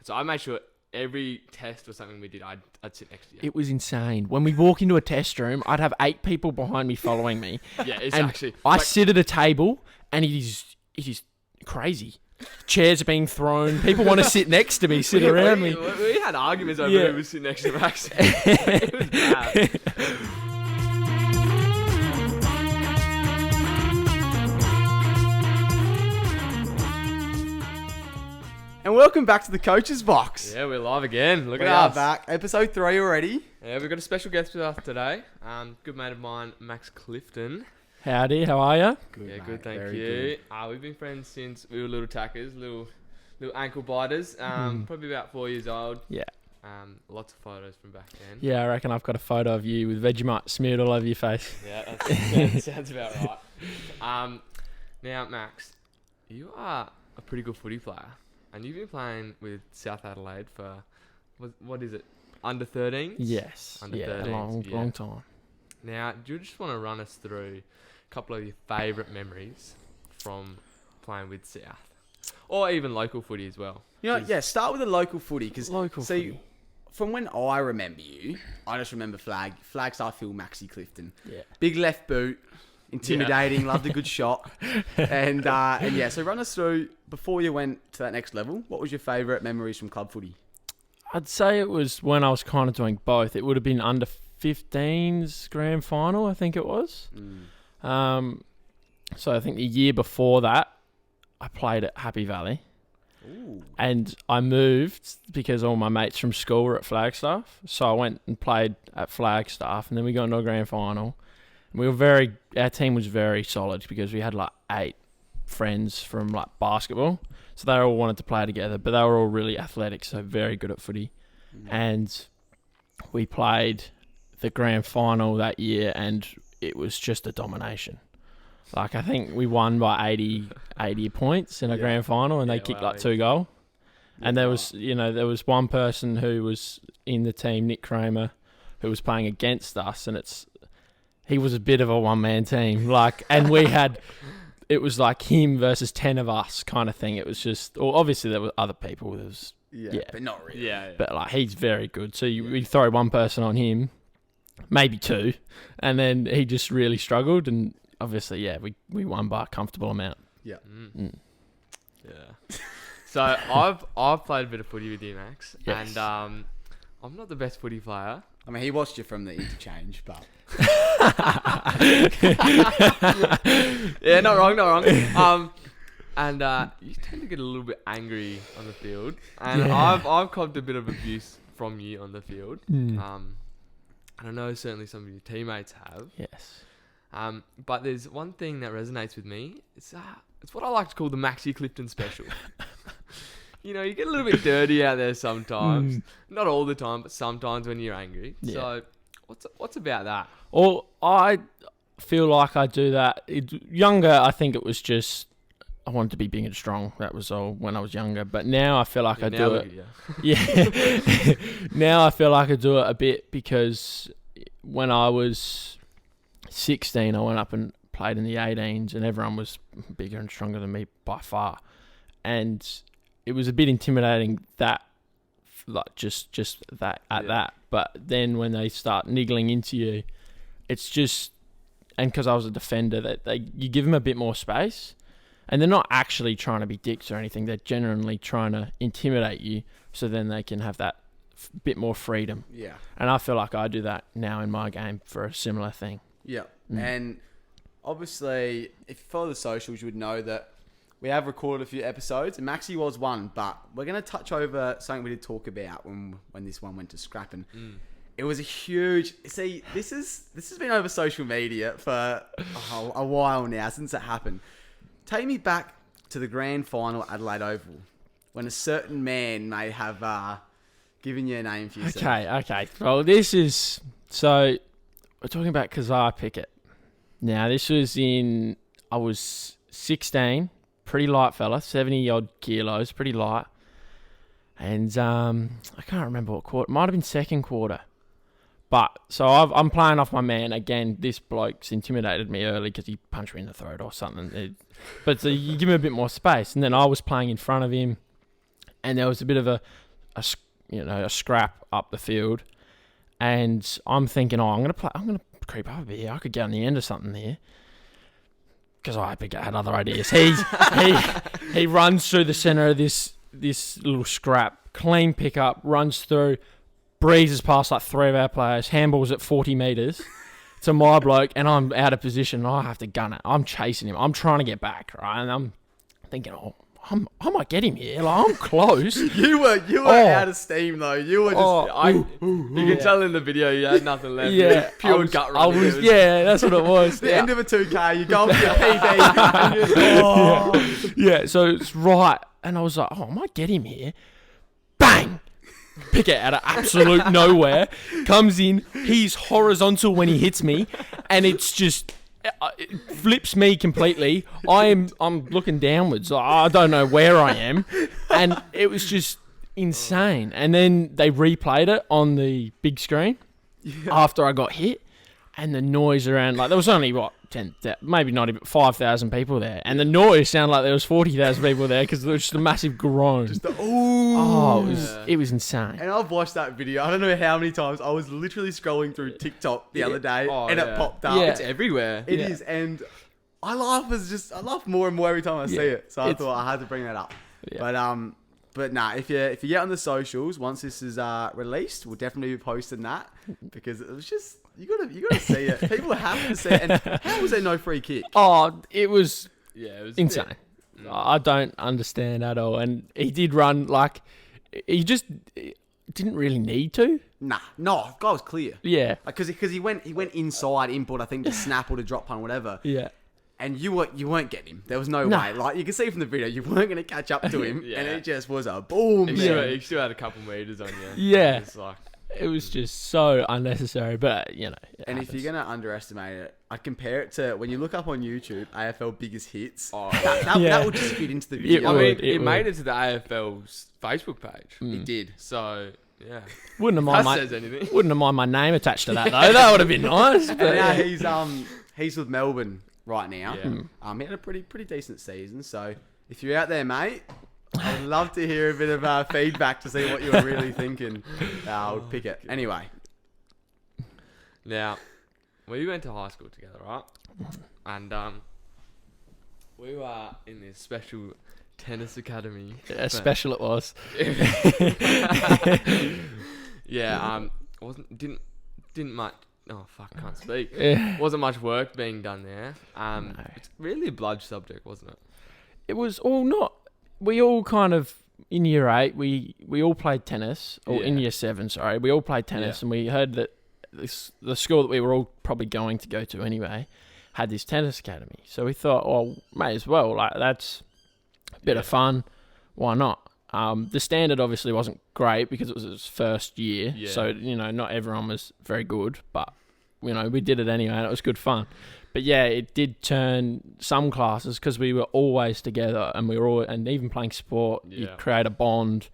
So I made sure every test or something we did, I'd sit next to you. It was insane. When we walk into a test room, I'd have 8 people behind me following me. Yeah, it's and actually... I sit at a table, and it is crazy. Chairs are being thrown. People want to sit next to me, sit around me. We had arguments over who was sitting next to Max. It was bad. And welcome back to the Coach's Box. Yeah, we're live again. Look We at are us. back. Episode 3 already. Yeah, we've got a special guest with us today. Good mate of mine, Max Clifton. Howdy, how are you? Good, Yeah, mate. good, thank Very you. We've been friends since we were little tackers, little ankle biters. Probably about 4 years old. Yeah. Lots of photos from back then. Yeah, I reckon I've got a photo of you with Vegemite smeared all over your face. Yeah, that sounds about right. Now, Max, you are a pretty good footy player. And you've been playing with South Adelaide for, what is it, under 13s? Yes. Under yeah, 13s, long time. Now, do you just want to run us through a couple of your favourite memories from playing with South? Or even local footy as well. You know, yeah, start with the local footy. Because, Footy. from when I remember you, I just remember Flagstaff Phil, Maxy, Clifton. Yeah. Big left boot. Intimidating, loved a good shot. And yeah, so run us through, before you went to that next level, what was your favourite memories from club footy? I'd say it was when I was kind of doing both. It would have been under 15s grand final, I think it was. So I think the year before that, I played at Happy Valley. Ooh. And I moved because all my mates from school were at Flagstaff. So I went and played at Flagstaff, and then we got into a grand final. And our team was very solid because we had like 8 friends from like basketball. So they all wanted to play together, but they were all really athletic, so very good at footy. And we played the grand final that year, and it was just a domination. Like, I think we won by 80 points in a grand final, and they kicked like 2 goals. And there was one person who was in the team, Nick Kramer, who was playing against us, and he was a bit of a one-man team. Like, and it was like him versus 10 of us kind of thing. It was just, well, obviously there were other people. There was, Yeah, but not really. Yeah. but like, he's very good. So we throw one person on him, maybe 2, and then he just really struggled. And obviously, yeah, we won by a comfortable amount. Yeah. Yeah. So I've played a bit of footy with you, Max. Yes. And I'm not the best footy player. I mean, he watched you from the interchange, but... Yeah, not wrong. And you tend to get a little bit angry on the field. And I've copped a bit of abuse from you on the field. And I know certainly some of your teammates have. Yes. But there's one thing that resonates with me. It's what I like to call the Maxy Clifton special. You know, you get a little bit dirty out there sometimes. Not all the time, but sometimes when you're angry. Yeah. So what's about that? Well, I feel like I do that. Younger, I think it was just, I wanted to be big and strong. That was all when I was younger. But now I feel like I do it. Yeah. Now I feel like I do it a bit because when I was 16, I went up and played in the 18s, and everyone was bigger and stronger than me by far. And it was a bit intimidating that, like just that at that. But then when they start niggling into you, it's just, and because I was a defender, that you give them a bit more space, and they're not actually trying to be dicks or anything. They're genuinely trying to intimidate you, so then they can have that bit more freedom. Yeah. And I feel like I do that now in my game for a similar thing. Yeah. And obviously, if you follow the socials, you would know that we have recorded a few episodes, and Maxy was one, but we're going to touch over something we did talk about when this one went to scrapping. It was a huge... See, this has been over social media for a while now, since it happened. Take me back to the grand final at Adelaide Oval, when a certain man may have given you a name for yourself. Okay. Well, this is... So, we're talking about Kysaiah Pickett. Now, this was I was 16... Pretty light fella, 70-odd kilos, pretty light. And I can't remember what quarter. It might have been second quarter. But, so I'm playing off my man. Again, this bloke's intimidated me early because he punched me in the throat or something. But so you give him a bit more space. And then I was playing in front of him. And there was a bit of a a scrap up the field, and I'm thinking, I'm gonna creep up a bit here. I could get on the end of something here. Because Pickett had other ideas. He runs through the centre of this little scrap, clean pickup, runs through, breezes past like 3 of our players, handballs at 40 metres to my bloke, and I'm out of position. And I have to gun it. I'm chasing him. I'm trying to get back, right? And I'm thinking, I might get him here. Like, I'm close. You were out of steam though. You were just. You can tell in the video you had nothing left. Yeah, pure gut running. That's what it was. The end of a 2K, you go for your PB. Yeah, so it's right, and I was like, I might get him here. Bang! Pickett out of absolute nowhere comes in. He's horizontal when he hits me, and it's just. It flips me completely. I'm looking downwards. I don't know where I am, and it was just insane. And then they replayed it on the big screen after I got hit, and the noise around, like, there was only 10, maybe not even 5,000 people there, and the noise sounded like there was 40,000 people there because there was just a massive groan. It was insane. And I've watched that video. I don't know how many times. I was literally scrolling through TikTok the other day, and it popped up. It's everywhere. It is, and I laugh more and more every time I see it. So I thought I had to bring that up. Yeah. But nah, if you get on the socials once this is released, we'll definitely be posting that because it was just you gotta see it. People have to see it. And how was there no free kick? It was insane. I don't understand at all. And he did run like he just didn't really need to. No, the guy was clear. Yeah, because he went inside input, I think, to snap or to drop punt, whatever. Yeah. And you weren't getting him. There was no way. Like, you can see from the video, you weren't going to catch up to him. And it just was a boom. He still had a couple metres on you. Yeah. It was just so unnecessary. But, And happens. if you're going to underestimate it, I'd compare it to when you look up on YouTube, AFL biggest hits. That would just fit into the video. It made it to the AFL's Facebook page. It did. So, yeah. Wouldn't says anything. Wouldn't have mind my name attached to that, though. That would have been nice. But and now he's with Melbourne right now. Yeah. He had a pretty decent season. So if you're out there, mate, I'd love to hear a bit of feedback to see what you were really thinking. I'll pick it. Anyway. Now, we went to high school together, right? And we were in this special tennis academy. Yeah, special it was. Yeah, didn't much. Oh fuck, can't speak. Yeah. Wasn't much work being done there. No. It's really a blood subject, wasn't it? It was all not. We all kind of in year 8. We all played tennis, or in year 7. Sorry, we all played tennis, and we heard that the school that we were all probably going to go to anyway had this tennis academy. So we thought, may as well. Like, that's a bit of fun. Why not? The standard obviously wasn't great because it was his first year. Yeah. So, not everyone was very good, but, we did it anyway and it was good fun. But yeah, it did turn some classes because we were always together and and even playing sport, you create a bond.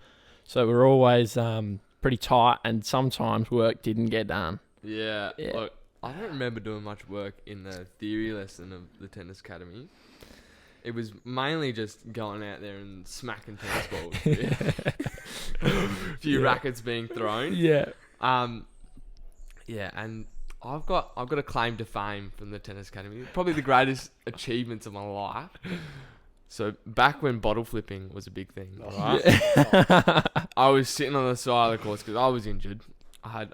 So we were always pretty tight and sometimes work didn't get done. Yeah. Look, I don't remember doing much work in the theory lesson of the tennis academy. It was mainly just going out there and smacking tennis balls. A few rackets being thrown. Yeah. Yeah, and I've got a claim to fame from the tennis academy. Probably the greatest achievements of my life. So back when bottle flipping was a big thing, right? I was sitting on the side of the course because I was injured. I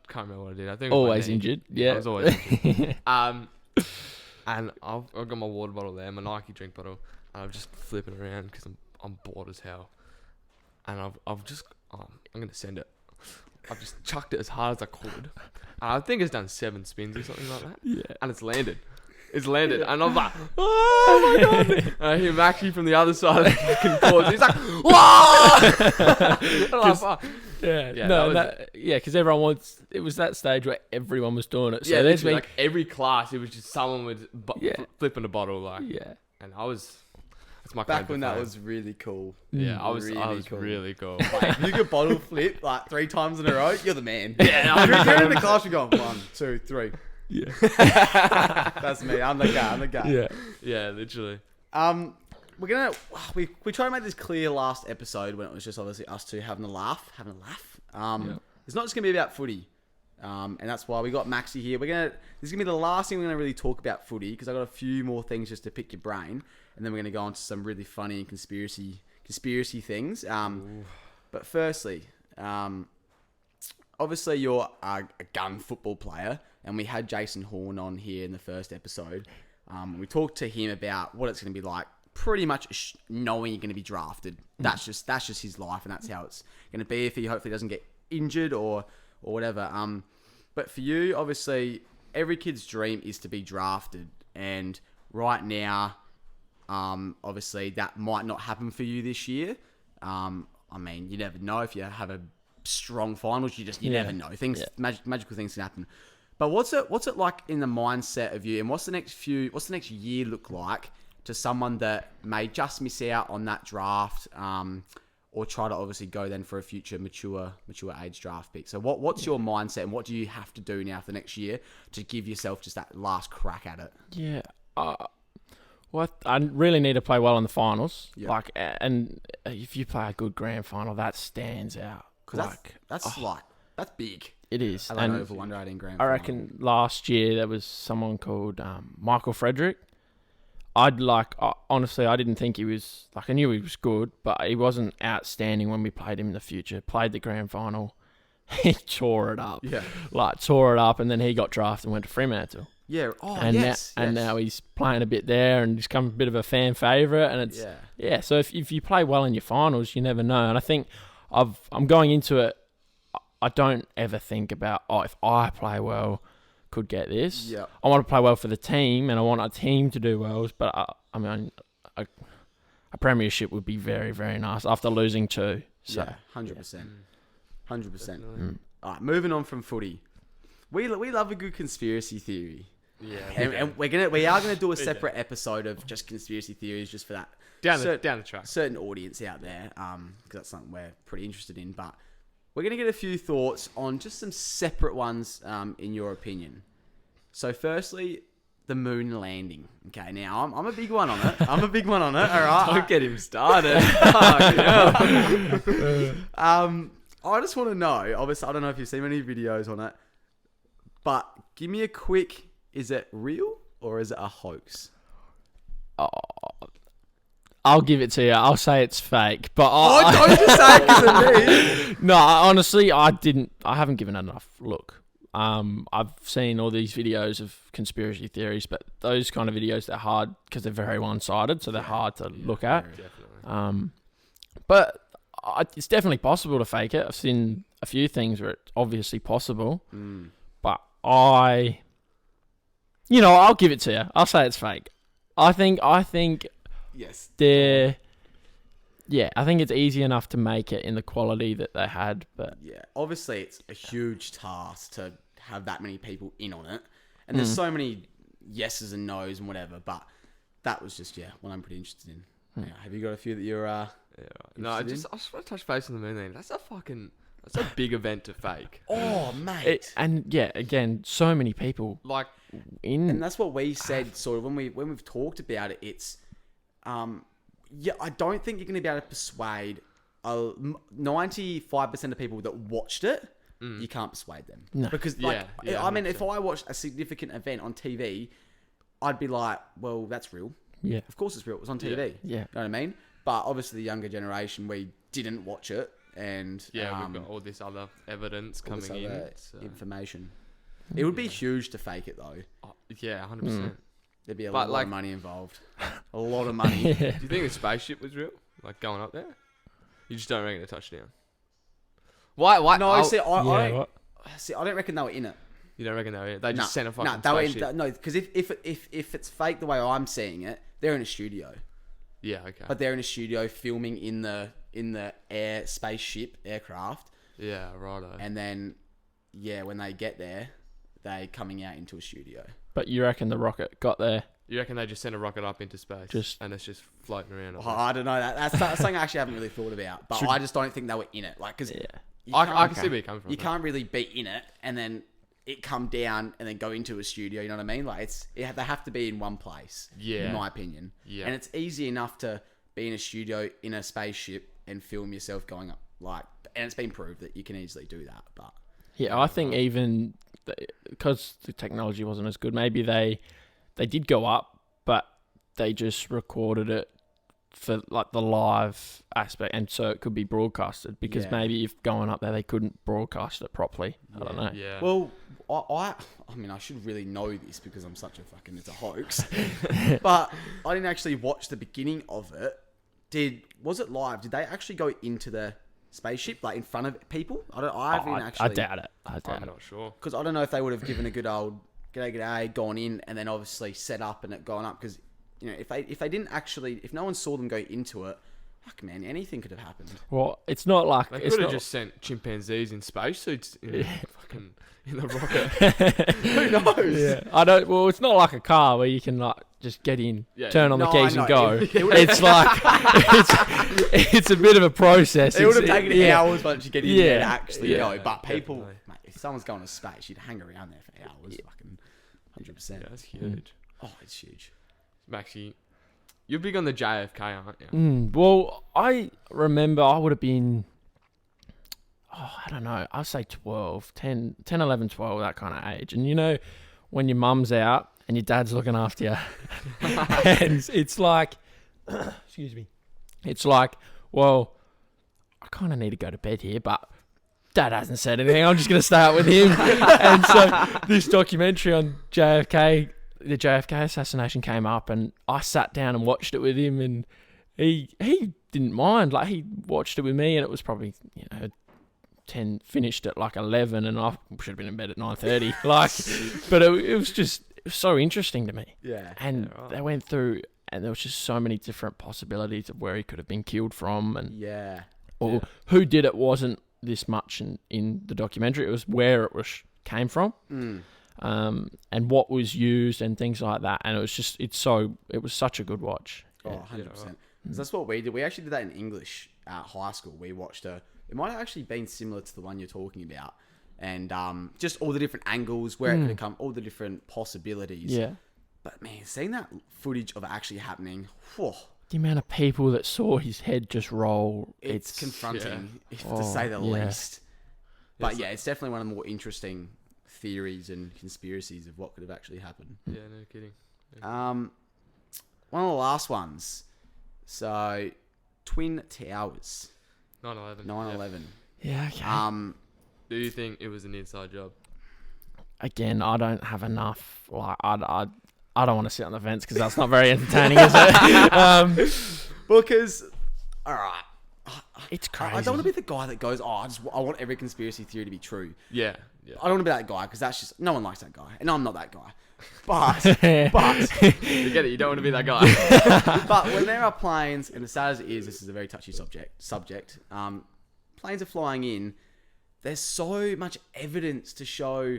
can't remember what I did. I think always injured. Yeah, I was always injured. And I've got my water bottle there, my Nike drink bottle, and I'm just flipping around because I'm bored as hell. And I'm going to send it. I've just chucked it as hard as I could. And I think it's done 7 spins or something like that. Yeah. And it's landed. And I'm like, oh my God. And I hear Maxy from the other side of the fucking court. He's like, whoa! Because everyone it was that stage where everyone was doing it. So there's like every class, it was just someone with flipping a bottle, and that's my back when that was really cool. Yeah, I was really cool. Like, if you could bottle flip like 3 times in a row, you're the man. Yeah, you're in the class. You're going 1, 2, 3. Yeah, that's me. I'm the guy. Yeah, yeah, literally. we're gonna we try to make this clear last episode when it was just obviously us two having a laugh. It's not just gonna be about footy, and that's why we got Maxy here. This is gonna be the last thing we're gonna really talk about footy because I got a few more things just to pick your brain, and then we're gonna go on to some really funny conspiracy things. But firstly, obviously you're a gun football player, and we had Jason Horn on here in the first episode. We talked to him about what it's going to be like, pretty much knowing you're going to be drafted. That's just his life, and that's how it's going to be if he hopefully doesn't get injured or whatever. But for you, obviously, every kid's dream is to be drafted, and right now, obviously that might not happen for you this year. I mean, you never know if you have a strong finals. You never know. Magical things can happen. But what's it like in the mindset of you, and what's the next year look like to someone that may just miss out on that draft, or try to obviously go then for a future mature age draft pick? So what's your mindset, and what do you have to do now for the next year to give yourself just that last crack at it? Yeah. Well, I really need to play well in the finals. Yeah. And if you play a good grand final, that stands out. Because that's big. It is. Adelaide Oval under 18 grand I final. reckon last year there was someone called Michael Frederick. Honestly, I didn't think he was, I knew he was good, but he wasn't outstanding when we played him in the future. Played the grand final. He tore it up. Yeah. Tore it up, and then he got drafted and went to Fremantle. Yeah. Oh, and yes. And now he's playing a bit there and he's become a bit of a fan favourite. And it's, so if you play well in your finals, you never know. And I think I'm going into it, I don't ever think about, if I play well, could get this. Yeah. I want to play well for the team, and I want our team to do well. But a premiership would be very, very nice after losing 2. So, yeah, 100%. 100%. All right, moving on from footy. We love a good conspiracy theory. Yeah. And we are gonna do a separate episode of just conspiracy theories just for that. Down the track. Certain audience out there, because that's something we're pretty interested in. But we're going to get a few thoughts on just some separate ones, in your opinion. So firstly, the moon landing. Okay, now I'm a big one on it. All right. Don't get him started. I just want to know, obviously, I don't know if you've seen many videos on it, but give me a quick, is it real or is it a hoax? I'll give it to you. I'll say it's fake. But don't just say it because of me. No, honestly, I haven't given it enough look. I've seen all these videos of conspiracy theories, but those kind of videos, they're hard because they're very one-sided, so they're hard to look at. Definitely. But it's definitely possible to fake it. I've seen a few things where it's obviously possible. But I'll give it to you. I'll say it's fake. I think yes. I think it's easy enough to make it in the quality that they had, but yeah, obviously it's a huge task to have that many people in on it, and there's so many yeses and nos and whatever. But that was just one I'm pretty interested in. Yeah, have you got a few that you're? No, I just want to touch base on the moon landing. That's a big event to fake. Oh, mate. Again, so many people and that's what we said. Sort of when we've talked about it, it's. I don't think you're going to be able to persuade 95% of people that watched it. You can't persuade them. No. Because, I mean, if I watched a significant event on TV, I'd be like, well, that's real. Yeah. Of course it's real. It was on TV. Yeah. You know what I mean? But obviously the younger generation, we didn't watch it. And we've got all this other evidence coming in. Information. It would be huge to fake it, though. Oh, yeah, 100%. There'd be a lot of money involved. A lot of money. Do you think the spaceship was real? Going up there? You just don't reckon a touchdown? Why? No, I don't reckon they were in it. You don't reckon they were in it? They just sent a fucking spaceship? No, because if it's fake the way I'm seeing it, they're in a studio. Yeah, okay. But they're in a studio filming in the spaceship aircraft. Yeah, righto. And then, when they get there, they're coming out into a studio. But you reckon the rocket got there? You reckon they just sent a rocket up into space and it's just floating around? I don't know. That's something I actually haven't really thought about. But I just don't think they were in it. Because I can see where you're coming from. You can't really be in it and then it come down and then go into a studio. You know what I mean? They have to be in one place. Yeah. In my opinion. Yeah. And it's easy enough to be in a studio in a spaceship and film yourself going up, like, and it's been proved that you can easily do that. But Yeah, I think even because the technology wasn't as good, maybe they did go up, but they just recorded it for like the live aspect, and so it could be broadcasted, because maybe if going up there they couldn't broadcast it properly. I don't know. Yeah. well, I mean, I should really know this because I'm such a fucking, it's a hoax. But I didn't actually watch the beginning of it. Was it live? Did they actually go into the spaceship, like in front of people? I doubt it. I'm not sure. Because I don't know if they would have given a good old g'day, gone in, and then obviously set up and it gone up. Because, you know, if they didn't actually, if no one saw them go into it, fuck man, anything could have happened. Well, it's not like They it's could have not, just sent chimpanzees in spacesuits fucking in the rocket. Who knows? Yeah, I don't. Well, it's not like a car where you can like just get in, turn on the keys and go. It's like it's a bit of a process. It would have taken hours once you get in there to actually Yeah. go. But people, Definitely. mate, if someone's going to space, you'd hang around there for hours. Fucking 100%. Yeah, that's huge. Oh, it's huge. Maxy, you're big on the JFK, aren't you? Well, I remember I would have been, I don't know, I'd say 10, 11, 12, that kind of age. And you know, when your mum's out and your dad's looking after you, and it's like, excuse me, it's like, well, I kind of need to go to bed here, but Dad hasn't said anything. I'm just going to stay up with him. And so this documentary on JFK, the JFK assassination came up, and I sat down and watched it with him, and he didn't mind. Like, he watched it with me, and it was probably, 10, finished at like 11, and I should have been in bed at 9:30. Like, but it was so interesting to me. Yeah. And they went through, and there was just so many different possibilities of where he could have been killed from, and who did it wasn't this much in the documentary. It was where it came from. And what was used and things like that, and it was such a good watch. Oh, 100%. Because that's what we did. We actually did that in English at high school. We watched it might have actually been similar to the one you're talking about, and just all the different angles where it could have come, all the different possibilities. Yeah. But man, seeing that footage of it actually happening, whew, The amount of people that saw his head just roll, it's confronting, to say the least. But it's definitely one of the more interesting theories and conspiracies of what could have actually happened. Yeah, no kidding. One of the last ones. So, Twin Towers. 9/11. 9/11. Yeah, okay. Do you think it was an inside job? Again, I don't have enough. Like, I don't want to sit on the fence because that's not very entertaining, is it? Because, all right. It's crazy. I don't want to be the guy that goes, I want every conspiracy theory to be true. Yeah. I don't want to be that guy because that's just, no one likes that guy. And I'm not that guy. But You get it, you don't want to be that guy. but when there are planes, and as sad as it is, this is a very touchy subject. Planes are flying in. There's so much evidence to show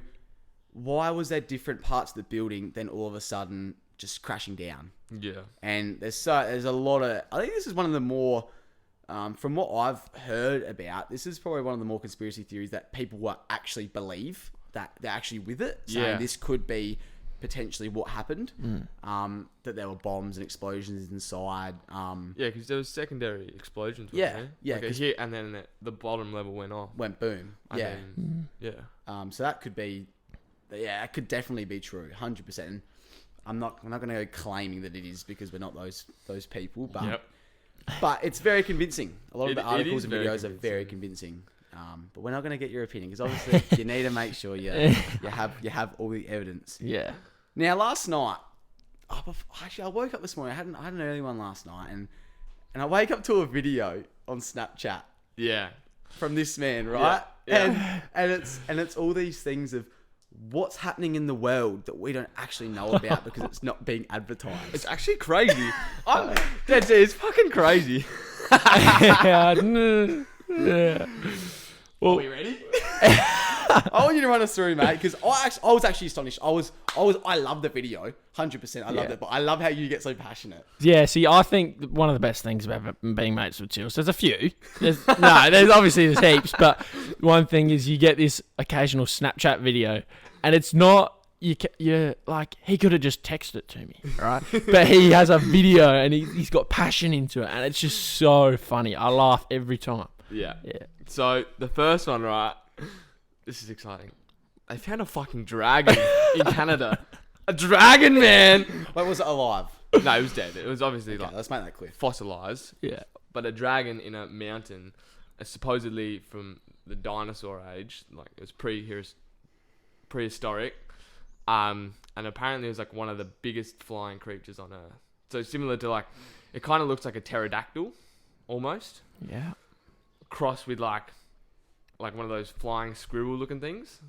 why was there different parts of the building then all of a sudden just crashing down. Yeah. And there's a lot of, I think this is one of the more, from what I've heard about, this is probably one of the more conspiracy theories that people will actually believe that they're actually with it. Saying this could be potentially what happened. That there were bombs and explosions inside. Yeah, because there was secondary explosions. Yeah, Wasn't there? yeah, Like a 'cause- hit, and then the bottom level went off. Went boom. And Yeah. then- yeah. So that could be, that could definitely be true, 100%. I'm not going to go claiming that it is because we're not those people, but but it's very convincing. A lot of the articles and videos are very convincing. But we're not going to get your opinion because obviously you need to make sure you have all the evidence. Yeah. Now last night, actually I woke up this morning. I had an early one last night, and I wake up to a video on Snapchat. Yeah. From this man, right? Yeah. And it's all these things of what's happening in the world that we don't actually know about because it's not being advertised. It's actually crazy. It's fucking crazy. Yeah. Well, Are we ready? I want you to run us through, mate, because I was actually astonished. I love the video, 100%. I loved it, but I love how you get so passionate. Yeah, see, I think one of the best things about being mates with Chills, there's a few. There's obviously there's heaps, but one thing is you get this occasional Snapchat video, and it's not you like he could have just texted it to me, right? But he has a video and he's got passion into it, and it's just so funny. I laugh every time. Yeah. Yeah. So the first one, right? This is exciting. They found a fucking dragon in Canada. A dragon, man. Wait, was it alive? No, it was dead. It was obviously Okay, let's make that clear. fossilized. Yeah. But a dragon in a mountain, supposedly from the dinosaur age, like it was prehistoric. And apparently it was like one of the biggest flying creatures on Earth. So similar to like, it kind of looks like a pterodactyl, almost, Yeah. crossed with like one of those flying squirrel looking things.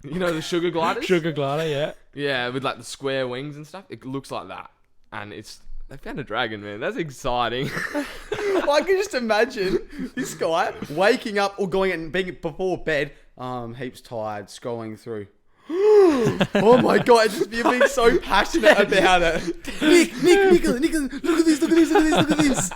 You know, the sugar gliders? Sugar glider, yeah. Yeah, with like the square wings and stuff. It looks like that. And they found a dragon, man. That's exciting. I can just imagine this guy waking up or going and being before bed, heaps tired, scrolling through. Oh my god, you're being so passionate about it. Nicola, look at this.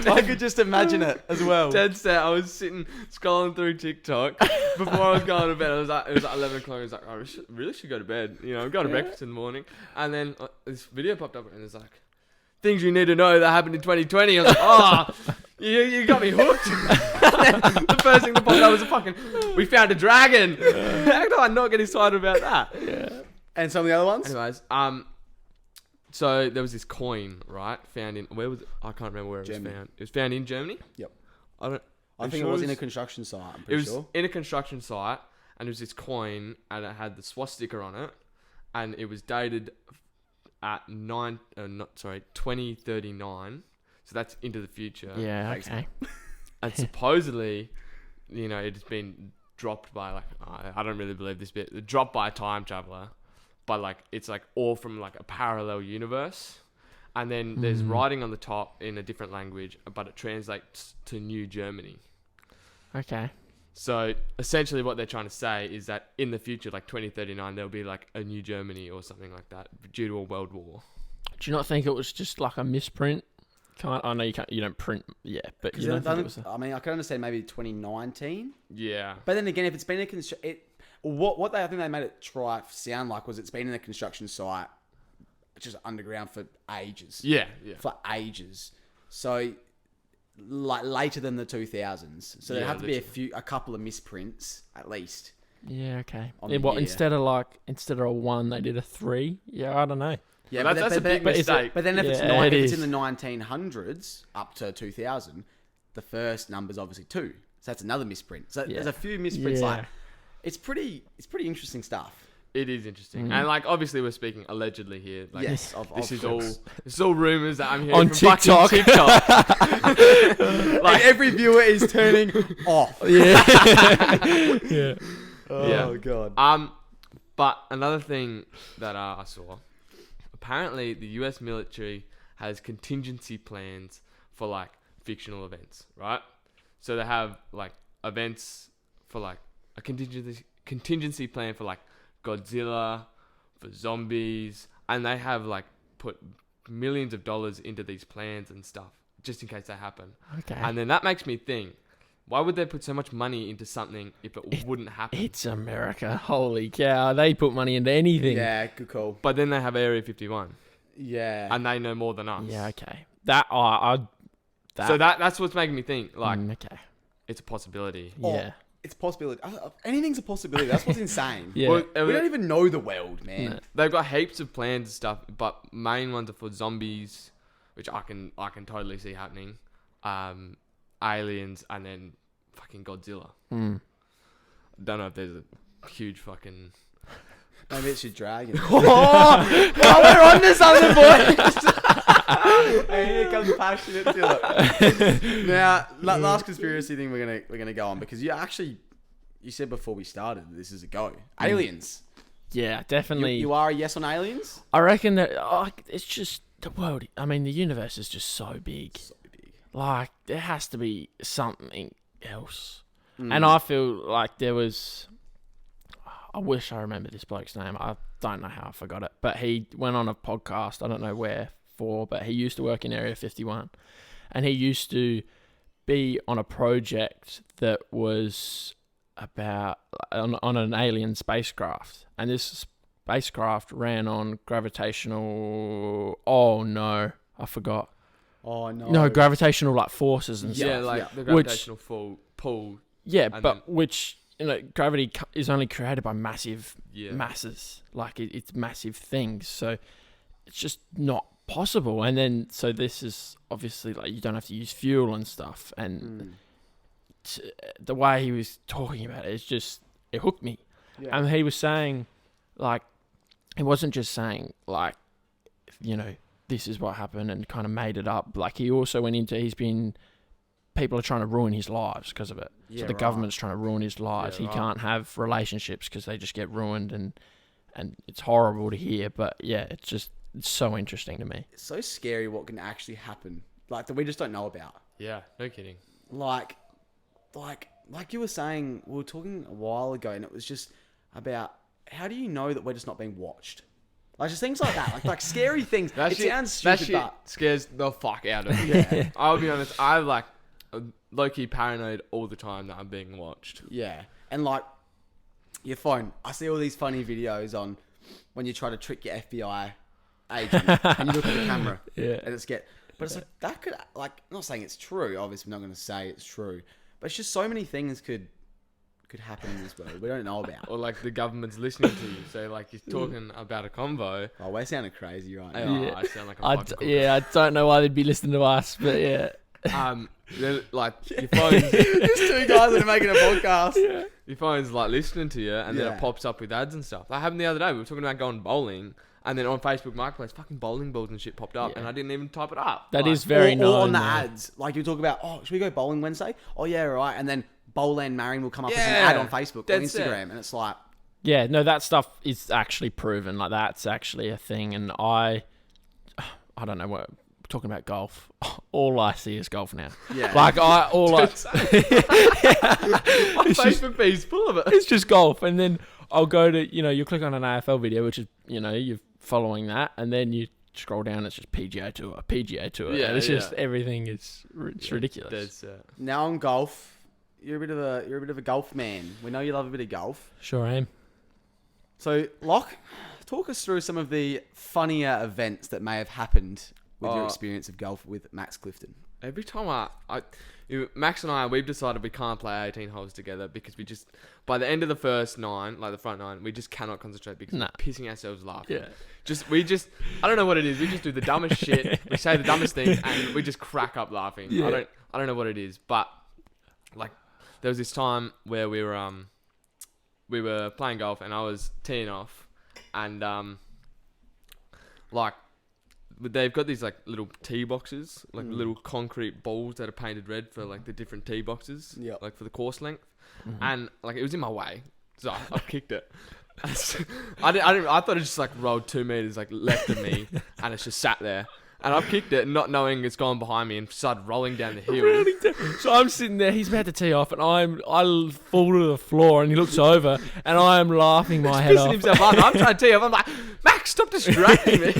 I could just imagine it as well. Dead set. I was sitting scrolling through TikTok before I was going to bed. It was like 11 o'clock. I was like, I really should go to bed. You know, go to breakfast in the morning. And then this video popped up and it's like, things you need to know that happened in 2020. I was like, oh, you got me hooked. The first thing that popped up was we found a dragon. How do I not get excited about that? Yeah. And some of the other ones? Anyways, so there was this coin, right? Found in, where was it? I can't remember where it was found. It was found in Germany? Yep. I think it was in a construction site, I'm pretty sure. It was in a construction site, and it was this coin, and it had the swastika on it, and it was dated at 2039. So that's into the future. Yeah, okay. And supposedly, you know, it's been dropped by I don't really believe this bit. Dropped by a time traveler, but it's all from a parallel universe. And then there's writing on the top in a different language, but it translates to New Germany. Okay. So essentially what they're trying to say is that in the future, 2039, there'll be a New Germany or something like that due to a world war. Do you not think it was just a misprint? I know you don't print, but you don't think it was I mean, I can understand maybe 2019. Yeah. But then again, if it's been a I think they made it sound like was it's been in a construction site, just underground for ages. Yeah. For ages. So later than the 2000s. So there'd have to be a couple of misprints at least. Yeah, okay. On instead of a 1, they did a 3. Yeah, I don't know. Yeah, well, that's a big mistake. But then if it it's in the 1900s up to 2000, the first number's obviously 2. So that's another misprint. So there's a few misprints. Yeah. It's pretty interesting stuff. It is interesting. And obviously we're speaking allegedly here. Yes, this is all rumors that I'm hearing on from TikTok. fucking TikTok. And every viewer is turning off. Yeah. Yeah. Oh god. But another thing that I saw, apparently the US military has contingency plans for fictional events, right? So they have events for a contingency plan for Godzilla, for zombies, and they have put millions of dollars into these plans and stuff just in case they happen. Okay. And then that makes me think, why would they put so much money into something if it wouldn't happen? It's America. Holy cow. They put money into anything. Yeah, good call. But then they have Area 51. Yeah. And they know more than us. Yeah, okay. So that's what's making me think, okay. it's a possibility. Yeah. It's a possibility. Anything's a possibility. That's what's insane. Yeah. Well, We don't even know the world, man. No. They've got heaps of plans and stuff, but main ones are for zombies, which I can totally see happening. Aliens, and then fucking Godzilla. Don't know if there's a huge fucking... Maybe it's your dragon. Oh, we're on to something, boys. And here comes passionate Philip. Now, last conspiracy thing we're gonna go on, because you said before we started this is a go. Aliens. Yeah, definitely. You are a yes on aliens? I reckon that it's just the world. I mean, the universe is just so big. So big. There has to be something else. And I feel like there was... I wish I remember this bloke's name. I don't know how I forgot it. But he went on a podcast. I don't know where for, but he used to work in Area 51. And he used to be on a project that was about... on an alien spacecraft. And this spacecraft ran on gravitational. Oh no, I forgot. Oh no. No, gravitational like forces and Yeah, stuff. like the gravitational pull. Yeah, and but then- which gravity is only created by massive Yeah. masses. Like it's massive things, so it's just not possible. And then so this is obviously like you don't have to use fuel and stuff. And the way he was talking about it is just it hooked me. Yeah. And he was saying, like, he wasn't just saying, like, this is what happened and kind of made it up. Like, he also went into, people are trying to ruin his lives because of it. Yeah, So the right. government's trying to ruin his lives. Yeah, He right. can't have relationships because they just get ruined and it's horrible to hear. But, yeah, it's so interesting to me. It's so scary what can actually happen, like that we just don't know about. Yeah, no kidding. Like you were saying, we were talking a while ago, and it was just about how do you know that we're just not being watched? Like just things like that, like scary things. That It shit, sounds that stupid, shit but scares the fuck out of me. yeah, I'll be honest, I'm like low-key paranoid all the time that I'm being watched. yeah. And like your phone, I see all these funny videos on when you try to trick your FBI agent and you look at the camera, Yeah. and but it's like that could like I'm not saying it's true. Obviously, I'm not going to say it's true, but it's just so many things could happen in this world we don't know about. Or like the government's listening to you. So like you're talking about a convo. Oh, we're sounding crazy right Oh, now. Yeah. I sound like a fucking cook. I don't know why they'd be listening to us, but yeah. They're, like your phone's Just two guys that are making a podcast. your phone's like listening to you, and then Yeah. it pops up with ads and stuff. That happened the other day. We were talking about going bowling, and then on Facebook Marketplace, fucking bowling balls and shit popped up, Yeah. and I didn't even type it up. That Like, is very or known. on the though. ads, like you talk about, oh, should we go bowling Wednesday? Oh yeah, right. And then Bowland Marion will come up as an Yeah, ad on Facebook or dead Instagram, set. and it's like, Yeah, no, that stuff is actually proven. Like that's actually a thing, and I don't know what. Talking about golf, all I see is golf now. yeah, Like My Facebook feed's full of it. it's just golf, and then I'll go to you click on an AFL video, which is you're following that, and then you scroll down, it's just PGA Tour, Yeah, and it's yeah. just everything is ridiculous. Dead set. now on golf, you're a bit of a golf man. We know you love a bit of golf. Sure am. So, Locke, talk us through some of the funnier events that may have happened with your experience of golf with Max Clifton. Every time Max and I, we've decided we can't play 18 holes together because we just, by the end of the first 9, like the front 9, we just cannot concentrate because Nah. we're pissing ourselves laughing. Yeah. I don't know what it is. We just do the dumbest shit. We say the dumbest things and we just crack up laughing. Yeah. I don't know what it is, but like there was this time where we were playing golf and I was teeing off and like they've got these like little tee boxes, like little concrete balls that are painted red for like the different tee boxes, Yep. like for the course length, and like it was in my way, so I kicked it. I thought it just like rolled 2 meters like left of me, and it's just sat there. And I've kicked it, not knowing it's gone behind me, and started rolling down the hill. So I'm sitting there, he's about to tee off, and I fall to the floor, and he looks over, and I am laughing my head Pissing off. himself up. I'm trying to tee off. I'm like, Max, stop distracting me.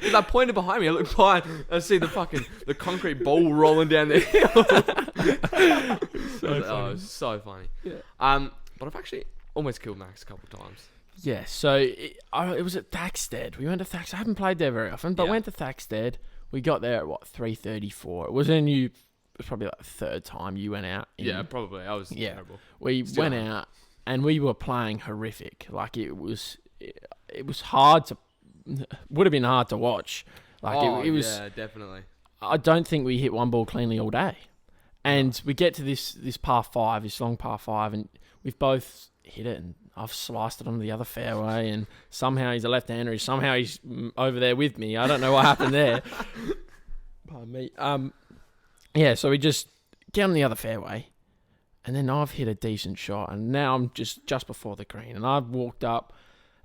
He's like pointed behind me. I look behind. I see the concrete ball rolling down the hill. Oh, it's so funny. Yeah. But I've actually almost killed Max a couple of times. Yeah, so it was at Thaxted. We went to Thaxted. I haven't played there very often, but Yeah. went to Thaxted. We got there at 3:34. It was probably like the third time you went out. Yeah, probably. I was terrible. We Still went am. out and we were playing horrific. Like it was hard to, would have been hard to watch. Like it was. Yeah, definitely. I don't think we hit one ball cleanly all day. And we get to this par 5, this long par 5, and we've both hit it, and I've sliced it onto the other fairway, and somehow he's a left-hander, somehow he's over there with me. I don't know what happened there. Pardon me. Yeah, so we just get on the other fairway, and then I've hit a decent shot, and now I'm just before the green, and I've walked up,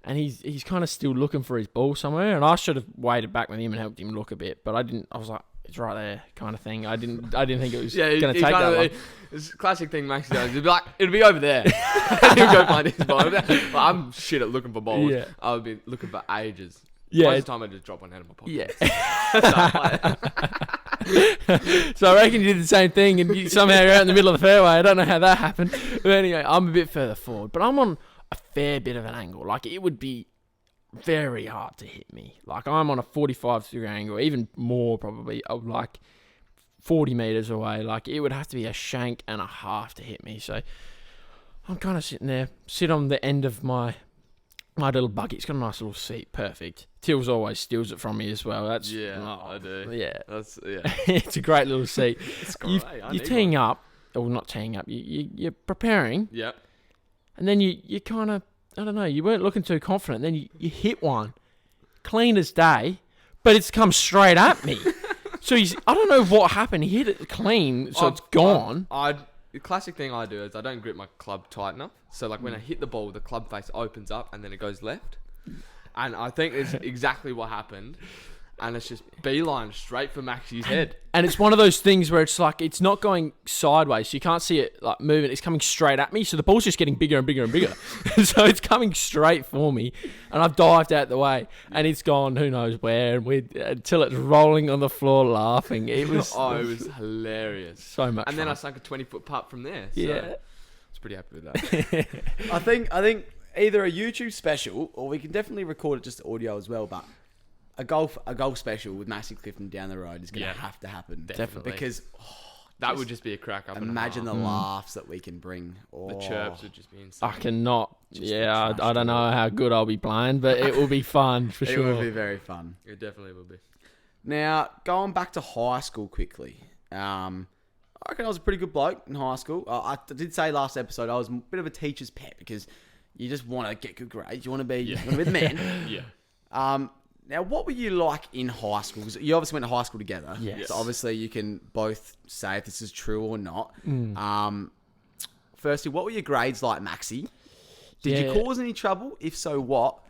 and he's kind of still looking for his ball somewhere, and I should have waited back with him and helped him look a bit, but I didn't. I was like, it's right there, kind of thing. I didn't think it was going to take that long. It's a classic thing Max does. He'd be like, it'll be over there. He'll go find his ball. But I'm shit at looking for balls. Yeah. I would be looking for ages. Yeah. Most of the time I just drop one out of my pocket. Yeah. So I reckon you did the same thing, and somehow you're out in the middle of the fairway. I don't know how that happened. But anyway, I'm a bit further forward. But I'm on a fair bit of an angle. Like, it would be very hard to hit me. Like, I'm on a 45-degree angle, even more probably, of like 40 metres away. Like, it would have to be a shank and a half to hit me. So I'm kind of sitting there, sit on the end of my little buggy. It's got a nice little seat, perfect. Tills always steals it from me as well. That's I do. Yeah, Yeah. it's a great little seat. It's great. You're teeing up, or not teeing up. You're preparing. Yep. And then you kind of, I don't know, you weren't looking too confident. Then you hit one, clean as day, but it's come straight at me. So I don't know what happened. He hit it clean, so it's gone. The classic thing I do is I don't grip my club tight enough. So like when I hit the ball, the club face opens up and then it goes left. And I think it's exactly what happened. And it's just beeline straight for Maxy's head. And it's one of those things where it's like, it's not going sideways, so you can't see it like moving. It's coming straight at me, so the ball's just getting bigger and bigger and bigger. So it's coming straight for me, and I've dived out the way, and it's gone who knows where, and until it's rolling on the floor laughing. It was it was hilarious. So much And then fun. I sunk a 20-foot putt from there. So Yeah. I was pretty happy with that. I think either a YouTube special, or we can definitely record it just audio as well, but a golf special with Maxy Clifton down the road is going to have to happen. Definitely. Because That would just be a crack up. imagine the laughs that we can bring. The chirps would just be insane. I cannot. Just Yeah, the I don't know how good I'll be playing, but it will be fun for It sure. would be very fun. It definitely would be. Now, going back to high school quickly. I reckon I was a pretty good bloke in high school. I did say last episode I was a bit of a teacher's pet because you just want to get good grades. You want to be the man. Yeah. Now, what were you like in high school? 'Cause you obviously went to high school together. Yes. So obviously you can both say if this is true or not. Firstly, what were your grades like, Maxy? Did you cause any trouble? If so, what?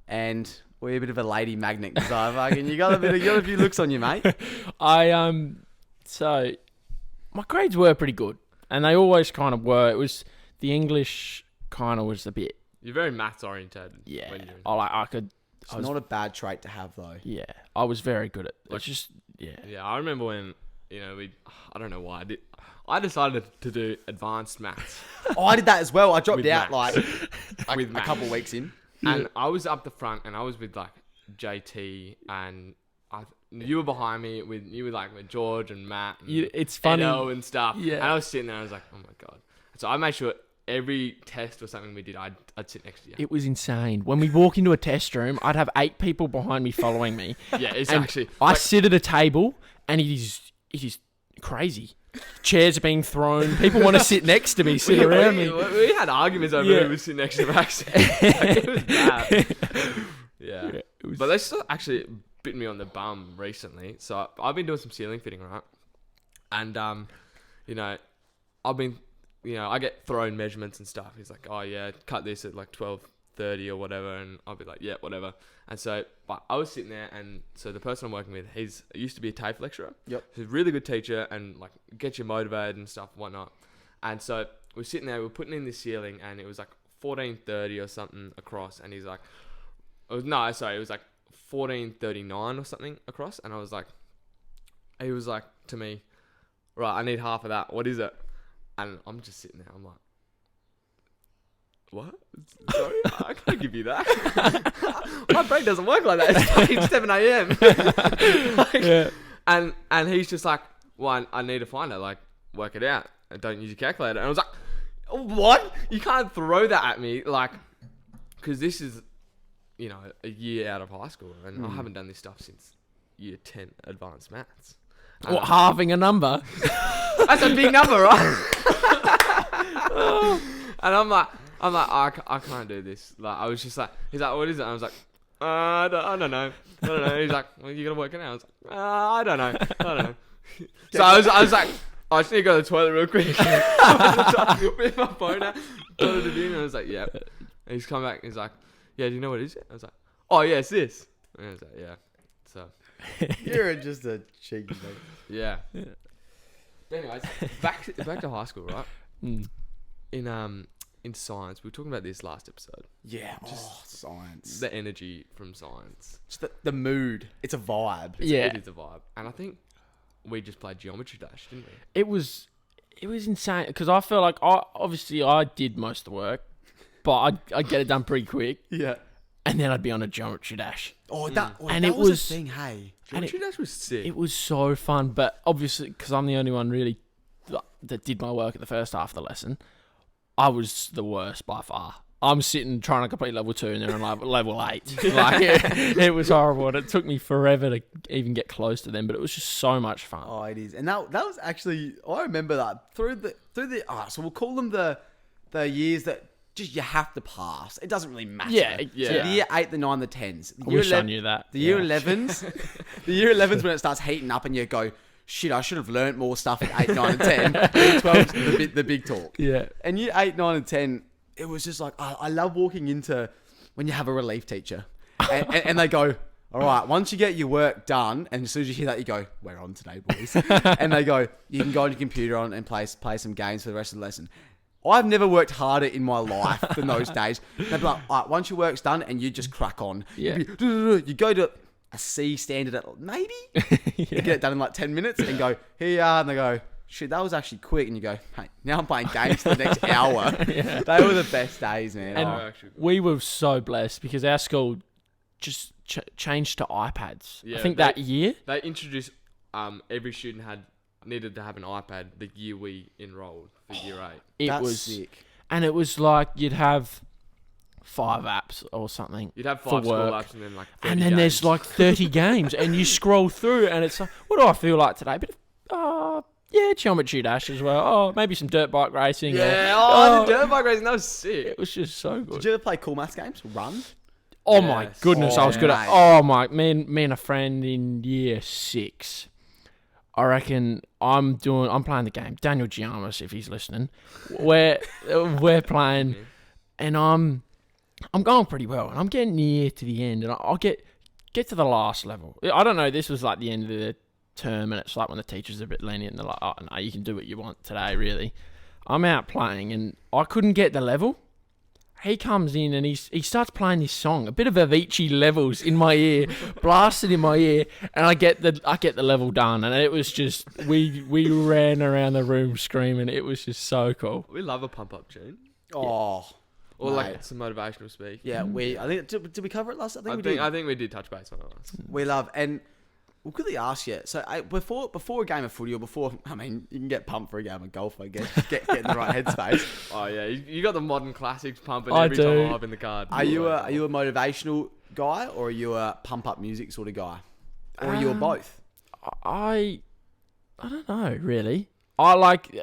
And were you a bit of a lady magnet? Because I reckon you got a few looks on you, mate. So my grades were pretty good, and they always kind of were. It was the English kind of was a bit. You're very maths oriented. Yeah, When you're I could. It's not a bad trait to have, though. Yeah, I was very good at. It's just Yeah, I remember when, I don't know why I decided to do advanced maths. Oh, I did that as well. I dropped With out Max. like With a Max. couple of weeks in. And I was up the front and I was with like JT and you were behind me with George and Matt and it's funny. Edo and stuff. Yeah. And I was sitting there, I was like, oh my God. So I made sure every test or something we did, I'd sit next to you. It was insane. When we walk into a test room, I'd have 8 people behind me following me. Yeah, it's And actually. I sit at a table, and it is crazy. Chairs are being thrown. People want to sit next to me, sit around me. We had arguments over who was sitting next to Max. It was bad. Yeah. But they still actually bit me on the bum recently. So I've been doing some ceiling fitting, right? And, I've been, I get thrown measurements and stuff. He's like, oh yeah, cut this at like 12:30 or whatever. And I'll be like, yeah, whatever. And so, but I was sitting there, and so the person I'm working with, he used to be a TAFE lecturer. Yep. He's a really good teacher and like gets you motivated and stuff and whatnot. And so we're sitting there, we're putting in this ceiling, and it was like 14:30 or something across. And he's like, it was like 14:39 or something across. And he was like to me, right, I need half of that. What is it? And I'm just sitting there. I'm like, what? Sorry, I can't give you that. My brain doesn't work like that. It's fucking 7 a.m. And he's just like, well, I need to find it. Like, work it out. And don't use your calculator. And I was like, what? You can't throw that at me. Like, because this is, a year out of high school. And I haven't done this stuff since year 10 advanced maths. What, halving a number? That's a big number, right? And I'm like, I can't do this. Like, I was just like, he's like, what is it? And I was like, I don't know. I don't know. He's like, well, you gotta work it out. I was like, I don't know. So I was like, I just need to go to the toilet real quick. With my phone out, put it in, and I was like, yeah. And he's come back and he's like, yeah, do you know what it is? I was like, oh yeah, it's this. And I was like, yeah. So You're just a cheeky thing. yeah. But anyways, back to high school, right? In science, we were talking about this last episode. Yeah, science. The energy from science. Just the mood. It's a vibe. It is a vibe. And I think we just played Geometry Dash, didn't we? It was insane because I felt like I did most of the work, but I'd get it done pretty quick. Yeah. And then I'd be on a geometry dash. And And that it was was- a thing, hey. Geometry Dash was sick. It was so fun, but obviously, because I'm the only one really that did my work at the first half of the lesson, I was the worst by far. I'm sitting trying to complete level 2 and they're on level 8. Like, it was horrible. And it took me forever to even get close to them, but it was just so much fun. Oh, it is. And that was actually, I remember that through the, so we'll call them the years that just you have to pass. It doesn't really matter. Yeah. So the year 8, the 9, the 10s. I wish I knew that. The year 11s, the year 11s when it starts heating up and you go, shit, I should have learnt more stuff at 8, 9 and 10. Year 12's the big talk. Yeah. And year 8, 9 and 10, it was just like, I love walking into when you have a relief teacher and they go, all right, once you get your work done, and as soon as you hear that, you go, we're on today, boys. And they go, you can go on your computer and play some games for the rest of the lesson. I've never worked harder in my life than those days. They'd be like, all right, once your work's done, and you just crack on. Yeah. You go to a C standard at maybe, you get it done in like 10 minutes and go, here you are, and they go, shit, that was actually quick. And you go, hey, now I'm playing games for the next hour. They were the best days, man. And we were so blessed because our school just changed to iPads. Yeah, I think that year. They introduced every student needed to have an iPad the year we enrolled for year 8. That's was sick. And it was like you'd have 5 apps or something. You'd have for 5 school work. apps and then like 30 And then games. there's like 30 games and you scroll through and it's like, what do I feel like today? But yeah, geometry dash as well. Oh, maybe some dirt bike racing. the dirt bike racing, that was sick. It was just so good. Did you ever play cool maths games? Run? Oh my Yes. goodness, I was good at. mate. Oh my, me and a friend in year 6. I reckon I'm playing the game. Daniel Giamas, if he's listening, we're playing, and I'm going pretty well, and I'm getting near to the end, and I'll get to the last level. I don't know. This was like the end of the term, and it's like when the teachers are a bit lenient, and they're like, "Oh no, you can do what you want today." Really, I'm out playing, and I couldn't get the level. He comes in and he starts playing this song, a bit of Avicii levels in my ear, blasted in my ear, and I get the level done, and it was just we ran around the room screaming. It was just so cool. We love a pump up tune. Oh. Or Mate. like some motivational speak. Yeah, I think did we cover it last? I think we did. I think we did touch base on it once. We love, and we'll quickly ask you. So before a game of footy, or before, I mean, you can get pumped for a game of golf, I guess. Get in the right headspace. Oh yeah, you got the modern classics pumping I every do. time I hop in the car. Are you a motivational guy, or are you a pump up music sort of guy, or are you a both? I don't know really. I like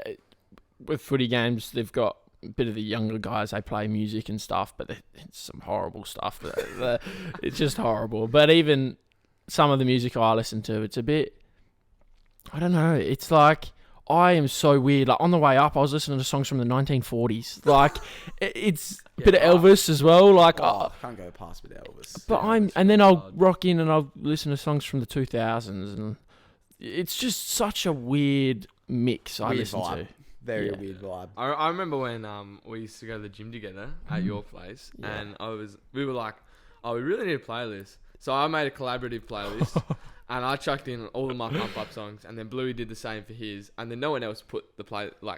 with footy games. They've got a bit of the younger guys. They play music and stuff, but it's some horrible stuff. It's just horrible. But even some of the music I listen to, it's a bit, I don't know. It's like I am so weird. Like on the way up, I was listening to songs from the 1940s. Like it's a bit of Elvis as well. Like, Can't go past with Elvis. but and then I'll rock in and I'll listen to songs from the 2000s, and it's just such a weird mix. I Weird listen vibe. to. Very Yeah. weird vibe. I remember when we used to go to the gym together at your place, and we were like, oh, we really need a playlist. So I made a collaborative playlist, and I chucked in all of my pump up songs, and then Bluey did the same for his, and then no one else put the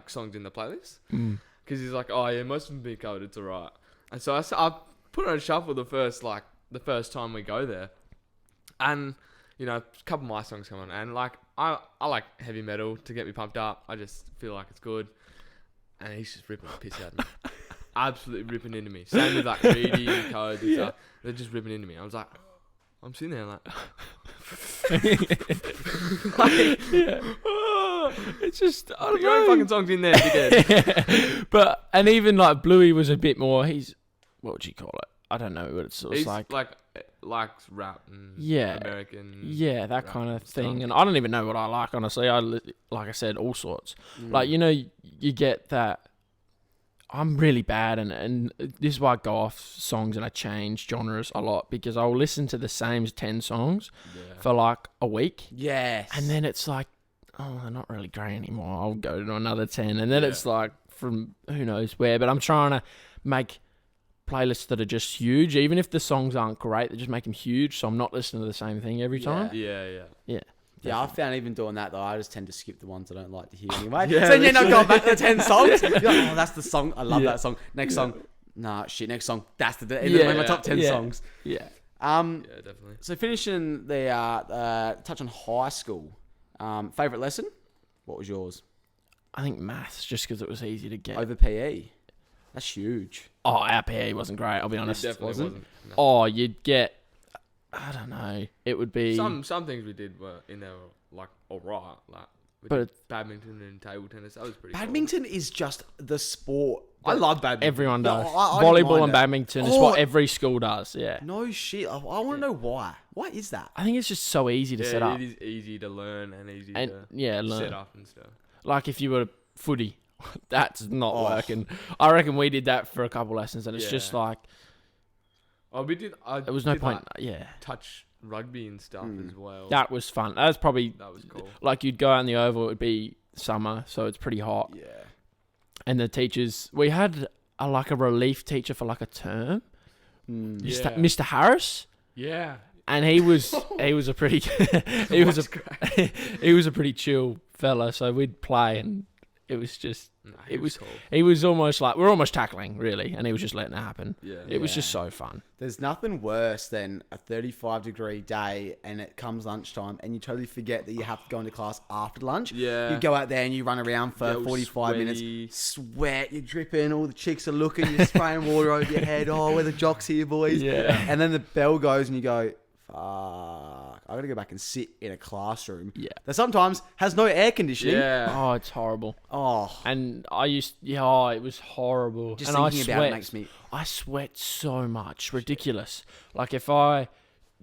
songs in the playlist because he's like, oh yeah, most of them been covered, it's alright. And so I put it on shuffle the first time we go there, and you know, a couple of my songs come on, and like I like heavy metal to get me pumped up. I just feel like it's good, and he's just ripping the piss out of me. Absolutely ripping into me. Same with like Reedy and Code and stuff. They're just ripping into me. I was like, I'm sitting there like, It's just I put don't your own know. fucking songs in there, dickhead. But and even like Bluey was a bit more. What would you call it? I don't know what it's He's like. likes rap and Yeah. American. Yeah, that rap kind of stuff. thing. And I don't even know what I like, honestly. Like I said, all sorts. Like, you know, you get that. I'm really bad, and this is why I go off songs and I change genres a lot, because I'll listen to the same 10 songs for like a week. Yes. And then it's like, oh, they're not really great anymore. I'll go to another 10. And then it's like from who knows where. But I'm trying to make playlists that are just huge. Even if the songs aren't great, they just make them huge. So I'm not listening to the same thing every time. Yeah, I found even doing that though, I just tend to skip the ones I don't like to hear anyway. Yeah, so then you're not literally. going back to the 10 songs. You're like, oh, that's the song. I love that song. Next song. Nah, shit. Next song. That's the end of my top 10 songs. Yeah. Yeah, definitely. So finishing the touch on high school. Favorite lesson? What was yours? I think maths, just because it was easy to get. Over PE. That's huge. Oh, our PE wasn't great. I'll be honest. It definitely wasn't. No. Oh, you'd get. I don't know. It would be Some things we did were in there like alright. Like we But did badminton and table tennis. That was pretty. Badminton is just the sport. Cool. I love badminton. everyone No, does. I don't Volleyball mind and it. badminton is Oh. what every school does. Yeah. No shit. I want to know why. Why is that? I think it's just so easy to set up. It is easy to learn and easy And to learn. set up and stuff. Like if you were footy, that's not Oh. working. I reckon we did that for a couple lessons, and it's just Yeah. like Oh, we did. there was no point. Yeah, Touch rugby and stuff as well. that was fun. That was probably That was cool. like you'd go out in the oval. It would be summer, so it's pretty hot. Yeah. And the teachers, we had like a relief teacher for like a term, Yeah. Mr. Harris, Yeah. and he was a pretty he was a pretty chill fella. So we'd play, and it was just It was cool. he was almost like we're almost tackling really, and he was just letting it happen. Yeah. It was just so fun. There's nothing worse than a 35-degree day and it comes lunchtime and you totally forget that you have to go into class after lunch. Yeah. You go out there and you run around for Yeah, all 45 sweaty. minutes. Sweat, you're dripping, all the chicks are looking, you're spraying water over your head. Oh, we're the jocks here, boys. Yeah. And then the bell goes and you go, fuck, I gotta go back and sit in a classroom Yeah. that sometimes has no air conditioning. Yeah. Oh, it's horrible. Oh, And it was horrible. just and I thinking sweat. about it makes me... I sweat so much, ridiculous. Like if I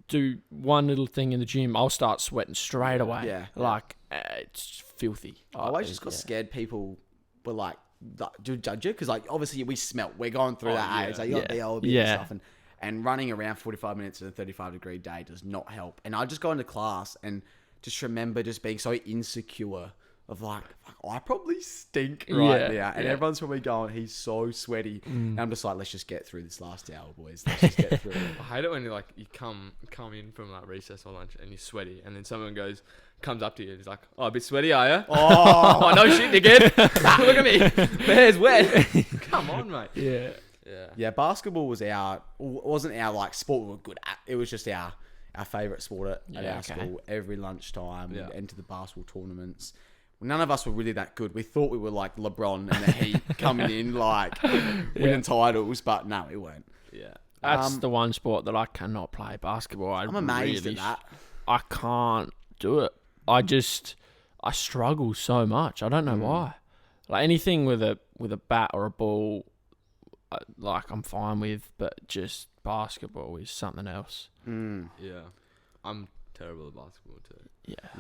do one little thing in the gym, I'll start sweating straight away. Yeah. Like it's filthy. I always just got scared people were like, do judge it because like obviously we smelt. We're going through that age. Like you got Yeah. BLB and stuff, and running around 45 minutes in a 35-degree day does not help. And I just go into class and just remember just being so insecure of like, fuck, I probably stink right now, and everyone's probably going, he's so sweaty. And I'm just like, let's just get through this last hour, boys. Let's just get through it. I hate it when you come in from like recess or lunch and you're sweaty, and then someone comes up to you and is like, "Oh, a bit sweaty, are you?" Oh, no shit, dickhead. Look at me, my hair's wet. Come on, mate. Yeah. yeah. Basketball wasn't our like sport we were good at. It was just our favorite sport at our school. Every lunchtime, we'd enter the basketball tournaments. None of us were really that good. We thought we were like LeBron and the Heat coming in like winning titles, but no, we weren't. Yeah. That's the one sport that I cannot play, basketball. I'm amazed at that. I can't do it. I struggle so much. I don't know why. Like anything with a bat or a ball, like I'm fine with, but just basketball is something else. Yeah. I'm terrible at basketball too.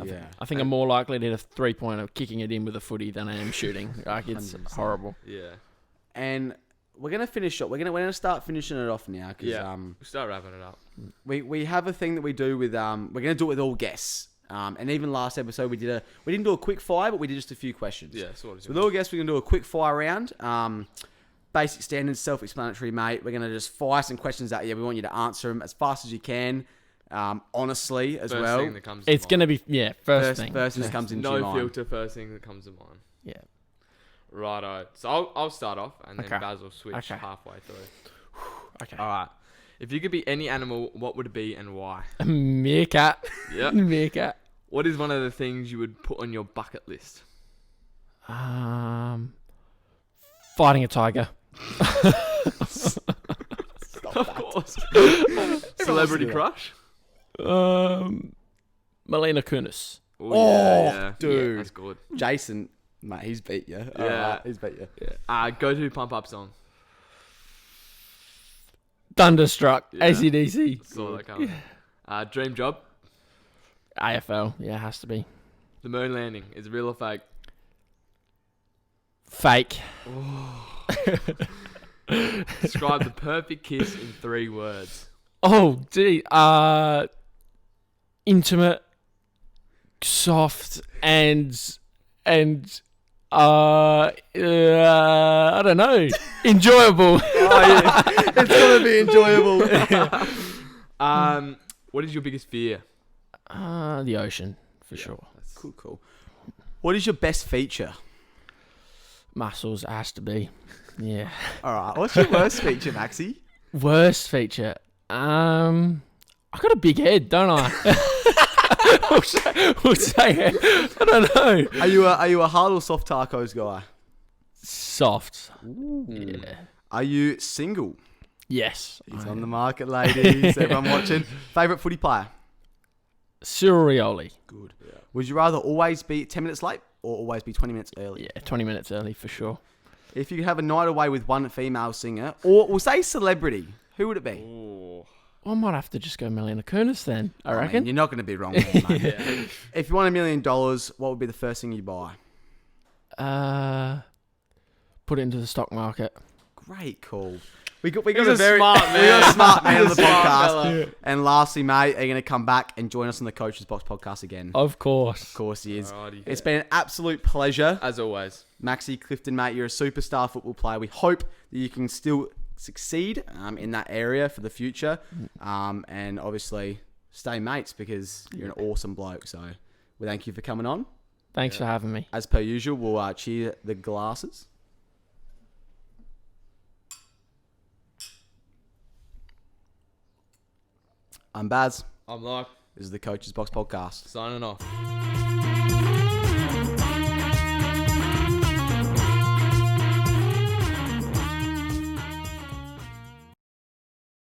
Yeah, I think I'm more likely to hit a 3-pointer kicking it in with a footy than I am shooting. Like it's 100%. horrible. Yeah. And we're gonna finish up. We're gonna start finishing it off now because We'll start wrapping it up. we have a thing that we do with we're gonna do it with all guests. And even last episode we didn't do a quick fire, but we did just a few questions. Yeah, sort of. So with all guests, we're gonna do a quick fire round. Basic standards, self-explanatory, mate. We're gonna just fire some questions at you. We want you to answer them as fast as you can, honestly as First well. thing that comes to It's mind. gonna be first thing. First thing that comes into your No mind. filter. First thing that comes to mind. Yeah. Righto. So I'll start off, and then Okay. Baz will switch Okay. halfway through. Okay. All right. If you could be any animal, what would it be and why? Meerkat. Yep. Meerkat. What is one of the things you would put on your bucket list? Stop Fighting a tiger. Of that. course. Celebrity do that. crush? Melina Kunis. Ooh, Oh, dude. That's good. Jason, mate, he's beat you. Yeah. Alright, he's beat you. Go-to pump-up song. Thunderstruck. Yeah. AC/DC. Saw that coming. Dream job? AFL. Yeah, it has to be. The moon landing. Is it real or fake? Fake. Describe the perfect kiss in 3 words. Oh, gee. Intimate, soft, and I don't know. Enjoyable. It's gonna be enjoyable. What is your biggest fear? The ocean, for sure. Cool. What is your best feature? Muscles, it has to be. Yeah. All right. What's your worst feature, Maxy? Worst feature. I got a big head, don't I? we'll say it. I don't know. Are you a hard or soft tacos guy? Soft. Yeah. Are you single? Yes. He's on the market, ladies. Everyone watching. Favorite footy player? Cyril Rioli. Good. Yeah. Would you rather always be 10 minutes late or always be 20 minutes early? Yeah, 20 minutes early for sure. If you could have a night away with one female singer, or we'll say celebrity, who would it be? Ooh. I might have to just go Melina Kunis then, I reckon. mean, you're not going to be wrong there, mate. Yeah. If you won $1 million, what would be the first thing you buy? Put it into the stock market. Great call. We got He's a a very smart man. We got a smart man on the He's a smart podcast. fella. And lastly, mate, are you going to come back and join us on the Coach's Box podcast again? Of course. Of course he is. Alrighty. It's been an absolute pleasure. As always. Maxy, Clifton, mate, you're a superstar football player. We hope that you can still succeed in that area for the future. And obviously, stay mates because you're an awesome bloke. So we thank you for coming on. Thanks for having me. As per usual, we'll cheer the glasses. I'm Baz. I'm Lach. This is the Coach's Box podcast. Signing off.